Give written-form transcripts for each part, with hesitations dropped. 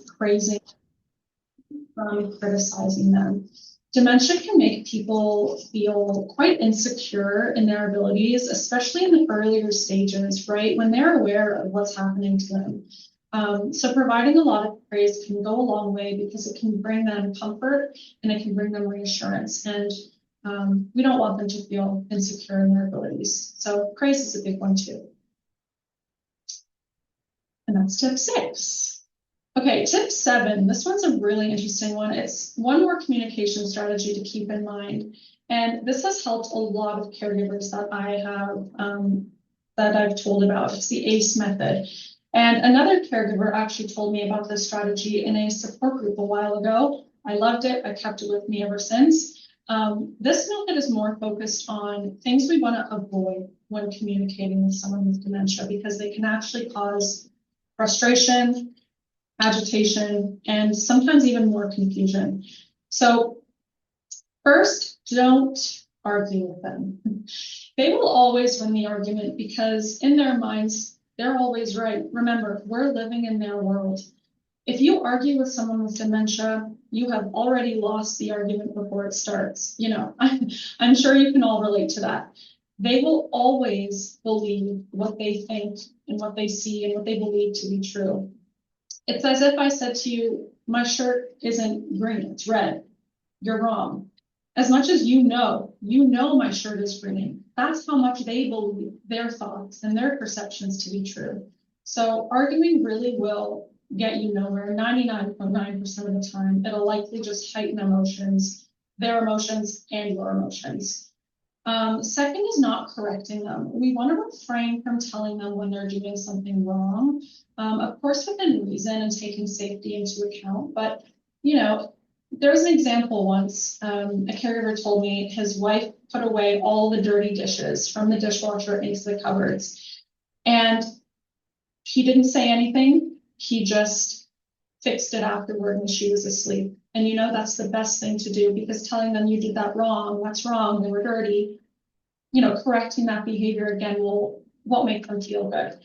praising, from criticizing them. Dementia can make people feel quite insecure in their abilities, especially in the earlier stages, right? When they're aware of what's happening to them. So providing a lot of praise can go a long way because it can bring them comfort and it can bring them reassurance. And we don't want them to feel insecure in their abilities. So praise is a big one too. And that's tip 6. Okay, tip 7, this one's a really interesting one. It's one more communication strategy to keep in mind. And this has helped a lot of caregivers that I have, that I've told about. It's the ACE method. And another caregiver actually told me about this strategy in a support group a while ago. I loved it. I kept it with me ever since. This method is more focused on things we want to avoid when communicating with someone with dementia, because they can actually cause frustration, agitation, and sometimes even more confusion. So first, don't argue with them. They will always win the argument because in their minds, they're always right. Remember, we're living in their world. If you argue with someone with dementia, you have already lost the argument before it starts. You know, I'm sure you can all relate to that. They will always believe what they think and what they see and what they believe to be true. It's as if I said to you, my shirt isn't green, it's red. You're wrong. As much as you know my shirt is green. That's how much they believe their thoughts and their perceptions to be true. So arguing really will get you nowhere 99.9% of the time. It'll likely just heighten emotions, their emotions and your emotions. Second is not correcting them. We want to refrain from telling them when they're doing something wrong. Of course, within reason and taking safety into account, but you know, there was an example once, a caregiver told me his wife put away all the dirty dishes from the dishwasher into the cupboards. And he didn't say anything. He just fixed it afterward when she was asleep. And you know, that's the best thing to do, because telling them you did that wrong, that's wrong, they were dirty, you know, correcting that behavior again won't make them feel good.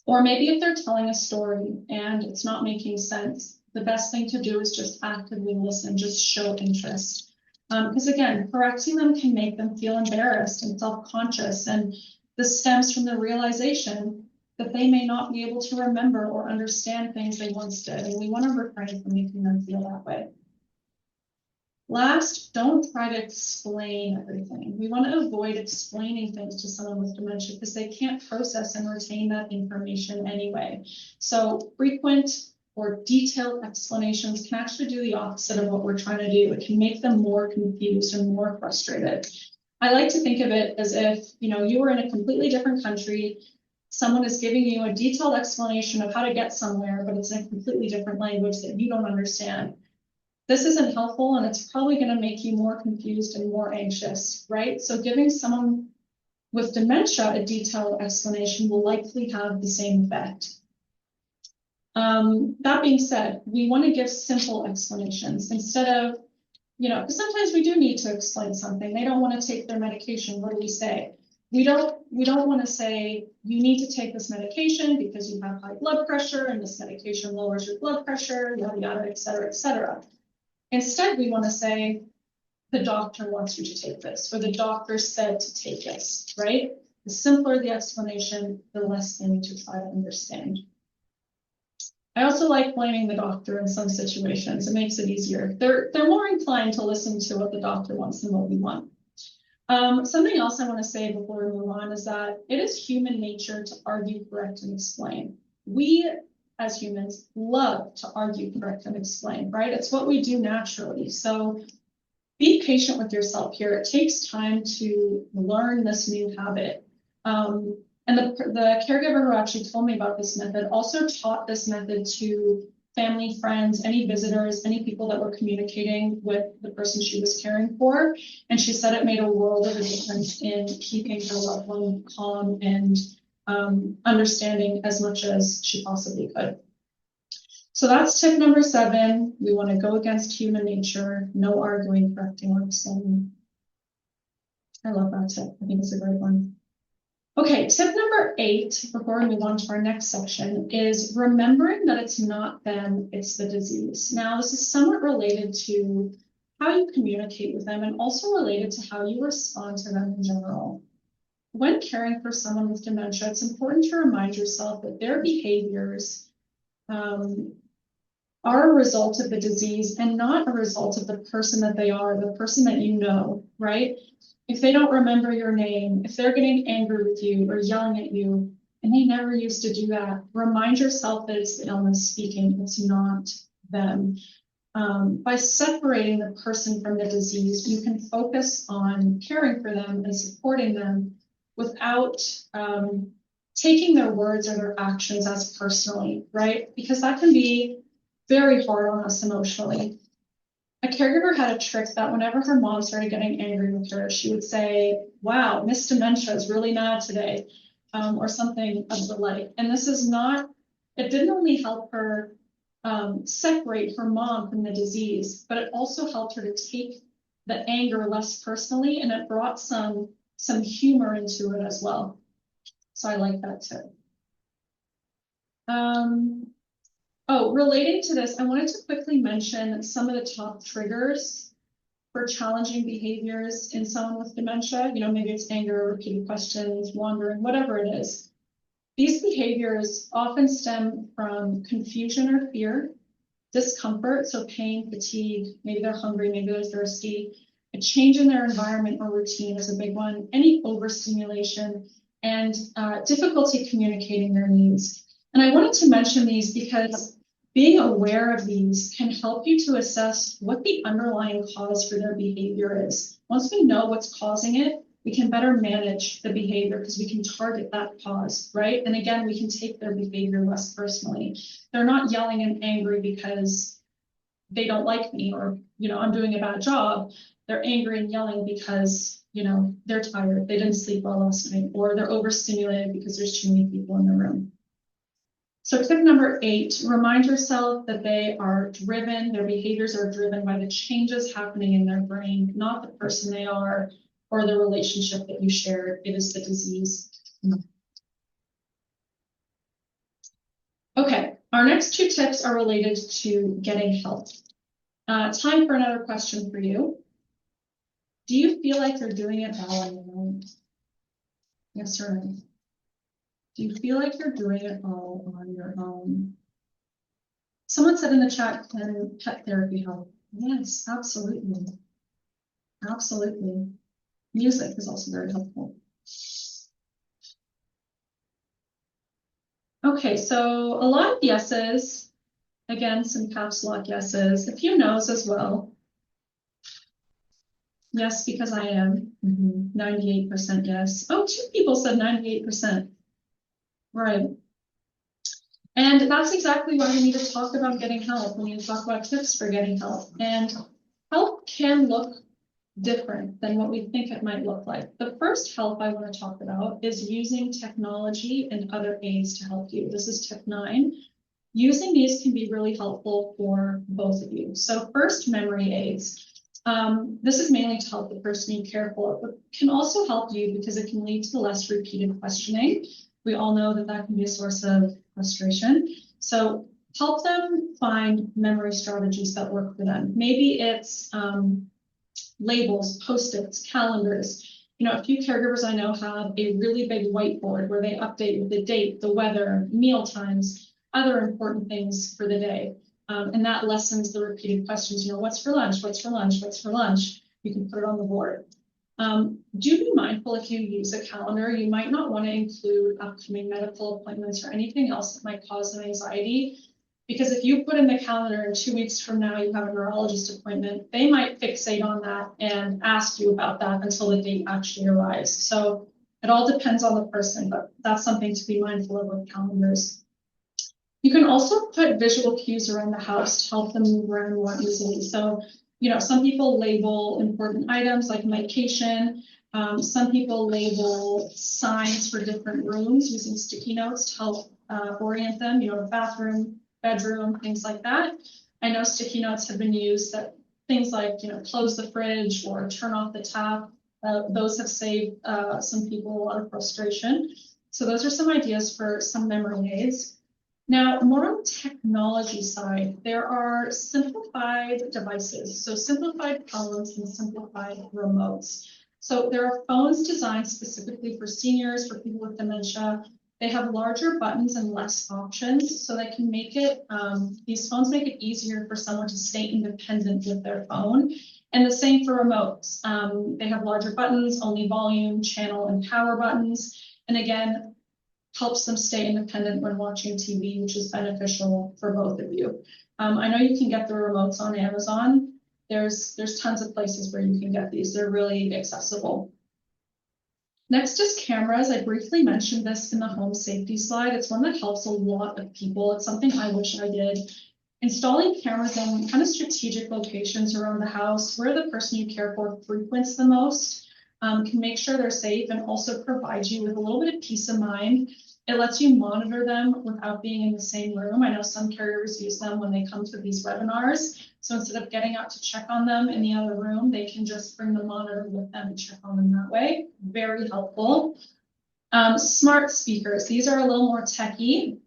Or maybe if they're telling a story and it's not making sense, the best thing to do is just actively listen, just show interest. Because again, correcting them can make them feel embarrassed and self-conscious, and this stems from the realization that they may not be able to remember or understand things they once did, and we want to refrain from making them feel that way. Last, don't try to explain everything. We want to avoid explaining things to someone with dementia because they can't process and retain that information anyway. So frequent or detailed explanations can actually do the opposite of what we're trying to do. It can make them more confused and more frustrated. I like to think of it as if, you know, you were in a completely different country. Someone is giving you a detailed explanation of how to get somewhere, but it's in a completely different language that you don't understand. This isn't helpful, and it's probably going to make you more confused and more anxious, right? So giving someone with dementia a detailed explanation will likely have the same effect. That being said, we want to give simple explanations instead of, you know, because sometimes we do need to explain something. They don't want to take their medication. What do we say? We don't want to say, you need to take this medication because you have high blood pressure and this medication lowers your blood pressure, yada, yada, et cetera, et cetera. Instead, we want to say, the doctor wants you to take this, or the doctor said to take this, right? The simpler the explanation, the less they need to try to understand. I also like blaming the doctor in some situations. It makes it easier. They're more inclined to listen to what the doctor wants than what we want. Something else I want to say before we move on is that it is human nature to argue, correct, and explain. We, as humans, love to argue, correct, and explain, right? It's what we do naturally. So be patient with yourself here. It takes time to learn this new habit. And the caregiver who actually told me about this method also taught this method to family, friends, any visitors, any people that were communicating with the person she was caring for. And she said it made a world of a difference in keeping her loved one calm and understanding as much as she possibly could. So that's tip number 7. We want to go against human nature, no arguing, correcting, or explaining. I love that tip. I think it's a great one. Okay, tip number 8, before we move on to our next section, is remembering that it's not them, it's the disease. Now, this is somewhat related to how you communicate with them and also related to how you respond to them in general. When caring for someone with dementia, it's important to remind yourself that their behaviors are a result of the disease and not a result of the person that they are, the person that you know, right? If they don't remember your name, if they're getting angry with you or yelling at you, and they never used to do that, remind yourself that it's the illness speaking, it's not them. By separating the person from the disease, you can focus on caring for them and supporting them without taking their words or their actions as personally, right? Because that can be very hard on us emotionally. A caregiver had a trick that whenever her mom started getting angry with her, she would say, "Wow, Miss Dementia is really mad today," or something of the like. And this is not, it didn't only help her separate her mom from the disease, but it also helped her to take the anger less personally, and it brought some humor into it as well. So I like that too. Oh, relating to this, I wanted to quickly mention some of the top triggers for challenging behaviors in someone with dementia. Maybe it's anger, repeated questions, wandering, whatever it is. These behaviors often stem from confusion or fear, discomfort, so pain, fatigue, maybe they're hungry, maybe they're thirsty, a change in their environment or routine is a big one, any overstimulation, and difficulty communicating their needs. And I wanted to mention these because being aware of these can help you to assess what the underlying cause for their behavior is. Once we know what's causing it, we can better manage the behavior because we can target that cause, right? And again, we can take their behavior less personally. They're not yelling and angry because they don't like me or, I'm doing a bad job. They're angry and yelling because, they're tired. They didn't sleep well last night, or they're overstimulated because there's too many people in the room. So tip number 8, remind yourself that they are driven, their behaviors are driven by the changes happening in their brain, not the person they are or the relationship that you shared. It is the disease. Okay, our next 2 tips are related to getting help. Time for another question for you. Do you feel like you're doing it all on your own? Yes or no? Do you feel like you're doing it all on your own? Someone said in the chat, can pet therapy help? Yes, absolutely. Absolutely. Music is also very helpful. Okay, so a lot of yeses. Again, some caps lock yeses. A few no's as well. Yes, because I am. 98% yes. Oh, 2 people said 98%. Right. And that's exactly why we need to talk about getting help. We need to talk about tips for getting help. And help can look different than what we think it might look like. The first help I want to talk about is using technology and other aids to help you. This is tip 9. Using these can be really helpful for both of you. So first, memory aids. This is mainly to help the person you care for, but can also help you because it can lead to less repeated questioning. We all know that that can be a source of frustration. So help them find memory strategies that work for them. Maybe it's labels, Post-its, calendars. A few caregivers I know have a really big whiteboard where they update with the date, the weather, meal times, other important things for the day. And that lessens the repeated questions. What's for lunch? What's for lunch? What's for lunch? You can put it on the board. Do be mindful if you use a calendar. You might not want to include upcoming medical appointments or anything else that might cause them anxiety. Because if you put in the calendar and 2 weeks from now you have a neurologist appointment, they might fixate on that and ask you about that until the date actually arrives. So it all depends on the person, but that's something to be mindful of with calendars. You can also put visual cues around the house to help them move around more easily. So, some people label important items like medication. Some people label signs for different rooms using sticky notes to help orient them, the bathroom, bedroom, things like that. I know sticky notes have been used that things like, close the fridge or turn off the tap. Those have saved some people a lot of frustration. So those are some ideas for some memory aids. Now, more on the technology side, there are simplified devices. So simplified phones and simplified remotes. So there are phones designed specifically for seniors, for people with dementia. They have larger buttons and less options, so they can make it, these phones make it easier for someone to stay independent with their phone. And the same for remotes. They have larger buttons, only volume, channel, and power buttons. And again, helps them stay independent when watching TV, which is beneficial for both of you. I know you can get the remotes on Amazon. There's tons of places where you can get these. They're really accessible. Next is cameras. I briefly mentioned this in the home safety slide. It's one that helps a lot of people. It's something I wish I did. Installing cameras in kind of strategic locations around the house where the person you care for frequents the most can make sure they're safe and also provide you with a little bit of peace of mind. It lets you monitor them without being in the same room. I know some caregivers use them when they come to these webinars. So instead of getting out to check on them in the other room, they can just bring the monitor with them and check on them that way. Very helpful. Smart speakers. These are a little more techy.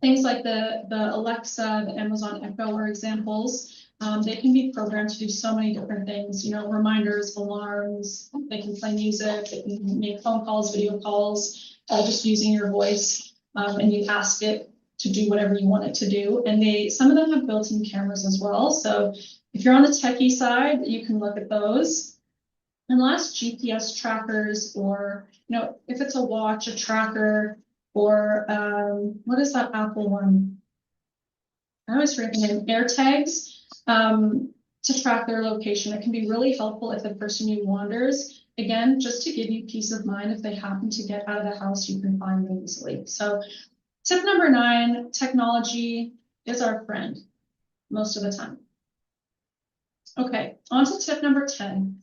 Things like the Alexa, the Amazon Echo are examples. They can be programmed to do so many different things, you know, reminders, alarms, they can play music, they can make phone calls, video calls, all just using your voice, and you ask it to do whatever you want it to do. And some of them have built-in cameras as well. So if you're on the techie side, you can look at those. And last, GPS trackers, or, you know, if it's a watch, a tracker, or what is that Apple one? I always forget the name, AirTags, to track their location. It can be really helpful if the person you wanders. Again, just to give you peace of mind, if they happen to get out of the house, you can find them easily. So tip number 9, technology is our friend most of the time. Okay, on to tip number 10.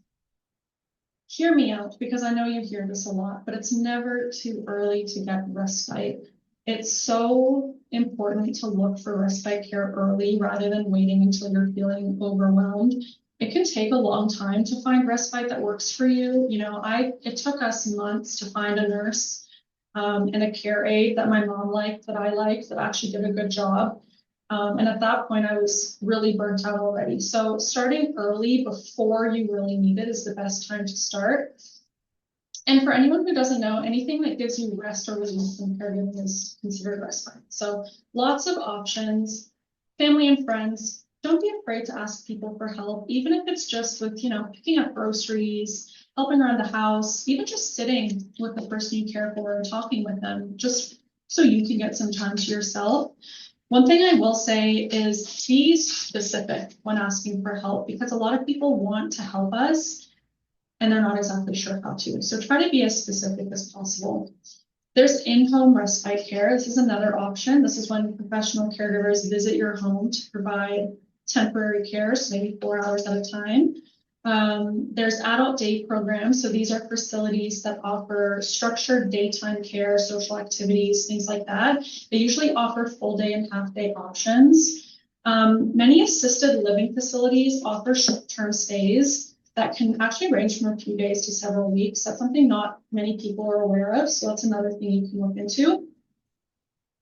Hear me out, because I know you hear this a lot, but it's never too early to get respite. It's so important to look for respite care early rather than waiting until you're feeling overwhelmed. It can take a long time to find respite that works for you. You know, it took us months to find a nurse and a care aide that my mom liked, that I liked, that actually did a good job. And at that point, I was really burnt out already. So starting early before you really need it is the best time to start. And for anyone who doesn't know, anything that gives you rest or relief from caregiving is considered respite. So lots of options, family and friends. Don't be afraid to ask people for help, even if it's just with, you know, picking up groceries, helping around the house, even just sitting with the person you care for and talking with them, just so you can get some time to yourself. One thing I will say is be specific when asking for help, because a lot of people want to help us and they're not exactly sure how to. So try to be as specific as possible. There's in-home respite care. This is another option. This is when professional caregivers visit your home to provide temporary care, so maybe 4 hours at a time. There's adult day programs. So these are facilities that offer structured daytime care, social activities, things like that. They usually offer full day and half day options. Many assisted living facilities offer short-term stays that can actually range from a few days to several weeks. That's something not many people are aware of, so that's another thing you can look into.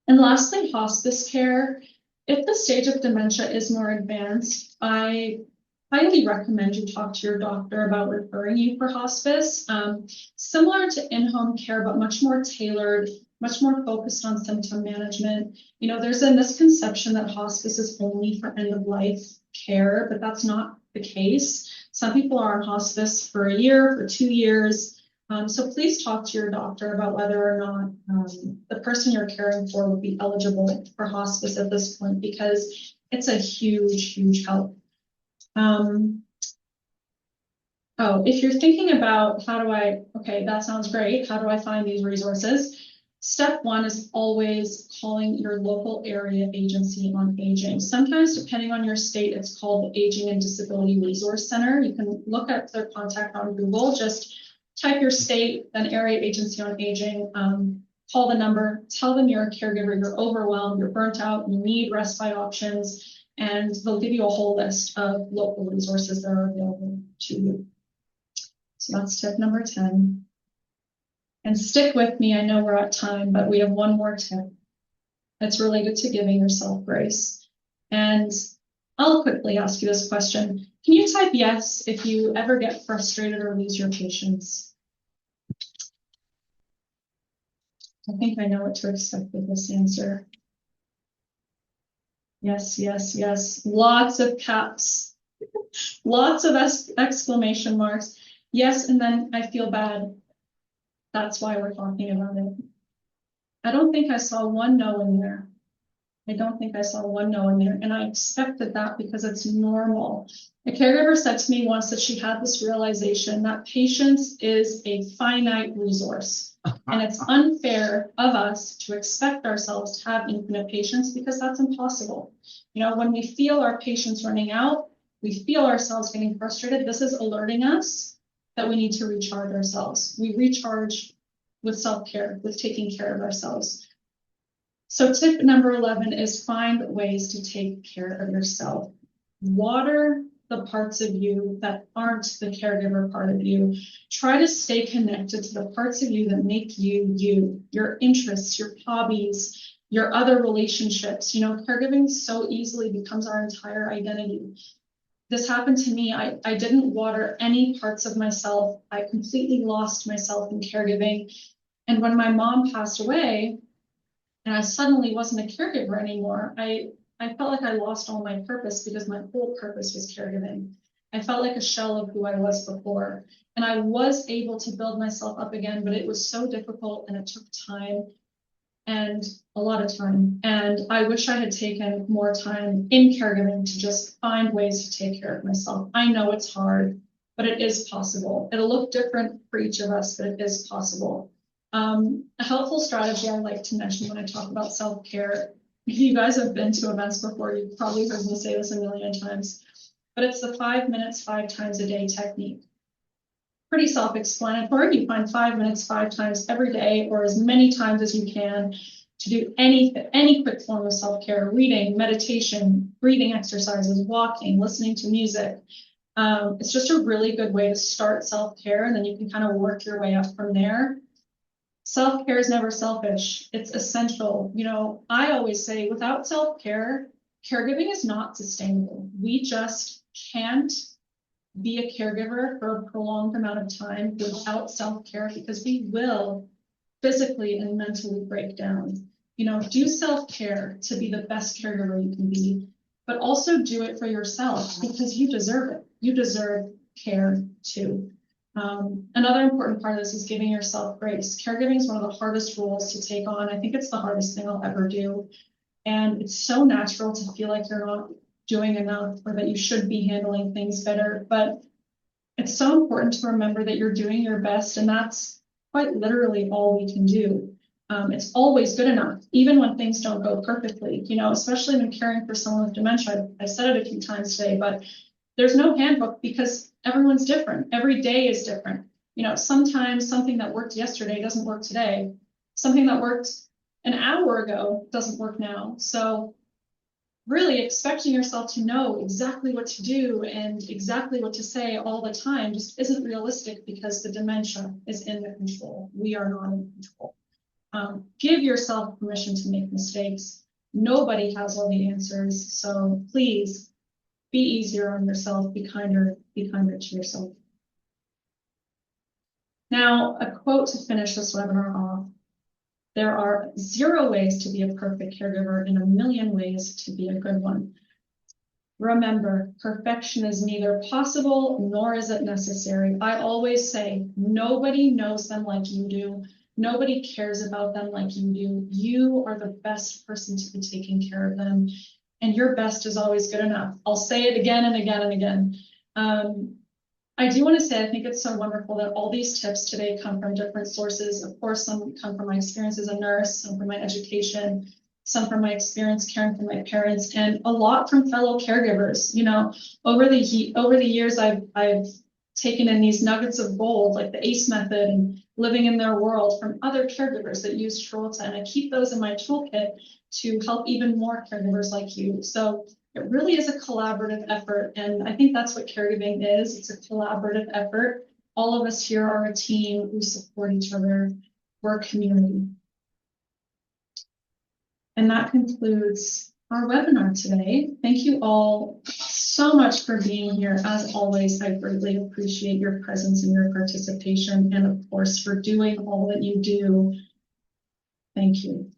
And lastly, hospice care. If the stage of dementia is more advanced, I highly recommend you talk to your doctor about referring you for hospice. Similar to in-home care, but much more tailored, much more focused on symptom management. You know, there's a misconception that hospice is only for end-of-life care, but that's not the case. Some people are on hospice for a year, for 2 years. So please talk to your doctor about whether or not the person you're caring for would be eligible for hospice at this point, because it's a huge, huge help. If you're thinking about okay, that sounds great. How do I find these resources? Step 1 is always calling your local area agency on aging. Sometimes, depending on your state, it's called the Aging and Disability Resource Center. You can look up their contact on Google. Just type your state, then area agency on aging, call the number, tell them you're a caregiver, you're overwhelmed, you're burnt out, you need respite options, and they'll give you a whole list of local resources that are available to you. So that's tip number 10. And stick with me, I know we're at time, but we have one more tip that's related to giving yourself grace. And I'll quickly ask you this question. Can you type yes if you ever get frustrated or lose your patience? I think I know what to expect with this answer. Yes, yes, yes. Lots of caps, lots of exclamation marks. Yes, and then I feel bad. That's why we're talking about it. I don't think I saw one no in there. I don't think I saw one no in there. And I expected that because it's normal. A caregiver said to me once that she had this realization that patience is a finite resource. And it's unfair of us to expect ourselves to have infinite patience because that's impossible. You know, when we feel our patience running out, we feel ourselves getting frustrated. This is alerting us that we need to recharge ourselves. We recharge with self-care, with taking care of ourselves. So tip number 11 is find ways to take care of yourself. Water the parts of you that aren't the caregiver part of you. Try to stay connected to the parts of you that make you, you, your interests, your hobbies, your other relationships. You know, caregiving so easily becomes our entire identity. This happened to me. I didn't water any parts of myself. I completely lost myself in caregiving. And when my mom passed away, and I suddenly wasn't a caregiver anymore, I felt like I lost all my purpose because my whole purpose was caregiving. I felt like a shell of who I was before. And I was able to build myself up again, but it was so difficult and it took time and a lot of time. And I wish I had taken more time in caregiving to just find ways to take care of myself. I know it's hard, but it is possible. It'll look different for each of us, but it is possible. A helpful strategy I like to mention when I talk about self-care, if you guys have been to events before, you've probably heard me say this a million times, but it's the 5 minutes, 5 times a day technique. Pretty self-explanatory. You find 5 minutes, 5 times every day, or as many times as you can, to do any quick form of self-care, reading, meditation, breathing exercises, walking, listening to music. It's just a really good way to start self-care, and then you can kind of work your way up from there. Self-care is never selfish. It's essential. You know, I always say without self-care, caregiving is not sustainable. We just can't be a caregiver for a prolonged amount of time without self-care because we will physically and mentally break down. You know, do self-care to be the best caregiver you can be, but also do it for yourself because you deserve it. You deserve care too. Another important part of this is giving yourself grace. Caregiving is one of the hardest roles to take on. I think it's the hardest thing I'll ever do. And it's so natural to feel like you're not doing enough or that you should be handling things better. But it's so important to remember that you're doing your best, and that's quite literally all we can do. It's always good enough, even when things don't go perfectly, you know, especially when caring for someone with dementia. I've said it a few times today, but there's no handbook because everyone's different. Every day is different. You know, sometimes something that worked yesterday doesn't work today. Something that worked an hour ago doesn't work now. So really expecting yourself to know exactly what to do and exactly what to say all the time just isn't realistic because the dementia is in the control. We are not in control. Give yourself permission to make mistakes. Nobody has all the answers. So please be easier on yourself, be kinder to yourself. Now, a quote to finish this webinar off. There are 0 ways to be a perfect caregiver and a million ways to be a good one. Remember, perfection is neither possible nor is it necessary. I always say, nobody knows them like you do. Nobody cares about them like you do. You are the best person to be taking care of them. And your best is always good enough. I'll say it again and again and again. I do want to say, I think it's so wonderful that all these tips today come from different sources. Of course, some come from my experience as a nurse, some from my education, some from my experience caring for my parents, and a lot from fellow caregivers. You know, over the years, I've taken in these nuggets of gold, like the ACE method and living in their world from other caregivers that use Trulta, and I keep those in my toolkit to help even more caregivers like you. So it really is a collaborative effort, and I think that's what caregiving is. It's a collaborative effort. all of us here are a team. We support each other. We're a community. And that concludes our webinar today. Thank you all so much for being here. As always, I greatly appreciate your presence and your participation, and of course, for doing all that you do. Thank you.